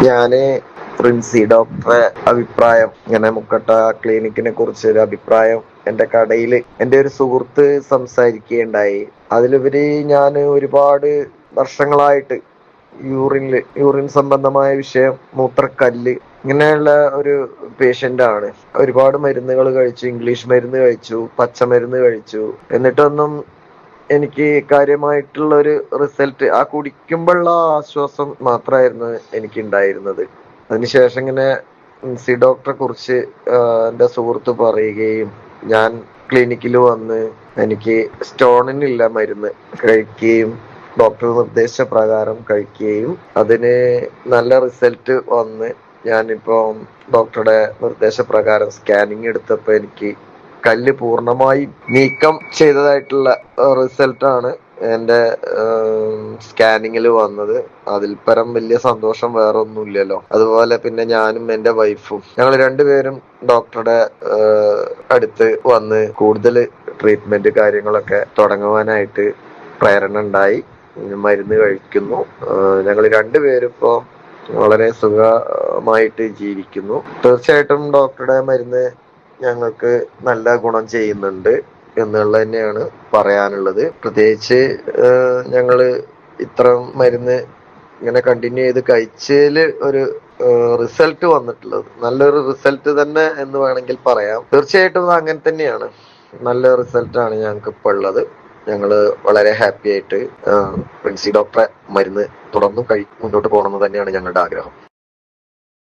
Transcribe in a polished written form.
ഞാന് പ്രിൻസി ഡോക്ടറെ അഭിപ്രായം ഇങ്ങനെ മുക്കട്ട ക്ലിനിക്കിനെ കുറിച്ച് ഒരു അഭിപ്രായം എന്റെ കടയിൽ എന്റെ ഒരു സുഹൃത്ത് സംസാരിക്കുകയുണ്ടായി. അതിലുപരി ഞാൻ ഒരുപാട് വർഷങ്ങളായിട്ട് യൂറിൻ സംബന്ധമായ വിഷയം, മൂത്രക്കല്ല്, ഇങ്ങനെയുള്ള ഒരു പേഷ്യന്റ് ആണ്. ഒരുപാട് മരുന്നുകൾ കഴിച്ചു, ഇംഗ്ലീഷ് മരുന്ന് കഴിച്ചു, പച്ചമരുന്ന് കഴിച്ചു. എന്നിട്ടൊന്നും എനിക്ക് കാര്യമായിട്ടുള്ള ഒരു റിസൾട്ട്, ആ കുടിക്കുമ്പോഴുള്ള ആശ്വാസം മാത്രമായിരുന്നു എനിക്ക് ഉണ്ടായിരുന്നത്. അതിനുശേഷം ഇങ്ങനെ സി ഡോക്ടറെ കുറിച്ച് എൻ്റെ സുഹൃത്ത് പറയുകയും ഞാൻ ക്ലിനിക്കിൽ വന്ന് എനിക്ക് സ്റ്റോണിനില്ല മരുന്ന് കഴിക്കുകയും ഡോക്ടർ നിർദ്ദേശപ്രകാരം കഴിക്കുകയും അതിന് നല്ല റിസൾട്ട് വന്ന് ഞാനിപ്പം ഡോക്ടറുടെ നിർദ്ദേശപ്രകാരം സ്കാനിങ് എടുത്തപ്പോൾ എനിക്ക് കല്ല് പൂർണ്ണമായി നീക്കം ചെയ്തതായിട്ടുള്ള റിസൾട്ടാണ് എന്റെ സ്കാനിങ്ങിൽ വന്നത്. അതിൽ പരം വലിയ സന്തോഷം വേറെ ഒന്നുമില്ലല്ലോ. അതുപോലെ പിന്നെ ഞാനും എന്റെ വൈഫും ഞങ്ങൾ രണ്ടുപേരും ഡോക്ടറുടെ അടുത്ത് വന്ന് കൂടുതൽ ട്രീറ്റ്മെന്റ് കാര്യങ്ങളൊക്കെ തുടങ്ങുവാനായിട്ട് പ്രേരണ ഉണ്ടായി. മരുന്ന് കഴിക്കുന്നു. ഞങ്ങൾ രണ്ടുപേരും ഇപ്പോൾ വളരെ സുഖമായിട്ട് ജീവിക്കുന്നു. തീർച്ചയായിട്ടും ഡോക്ടറുടെ മരുന്ന് ഞങ്ങൾക്ക് നല്ല ഗുണം ചെയ്യുന്നുണ്ട് എന്നുള്ളത് തന്നെയാണ് പറയാനുള്ളത്. പ്രത്യേകിച്ച് ഞങ്ങള് ഇത്ര മരുന്ന് ഇങ്ങനെ കണ്ടിന്യൂ ചെയ്ത് കഴിച്ചതില് ഒരു റിസൾട്ട് വന്നിട്ടുള്ളത് നല്ലൊരു റിസൾട്ട് തന്നെ എന്ന് വേണമെങ്കിൽ പറയാം. തീർച്ചയായിട്ടും അങ്ങനെ തന്നെയാണ്. നല്ല റിസൾട്ടാണ് ഞങ്ങൾക്ക് ഇപ്പോൾ ഉള്ളത്. ഞങ്ങള് വളരെ ഹാപ്പി ആയിട്ട് പ്രിൻസി ഡോക്ടറെ മരുന്ന് തുടർന്നും മുന്നോട്ട് പോകണമെന്ന് തന്നെയാണ് ഞങ്ങളുടെ ആഗ്രഹം.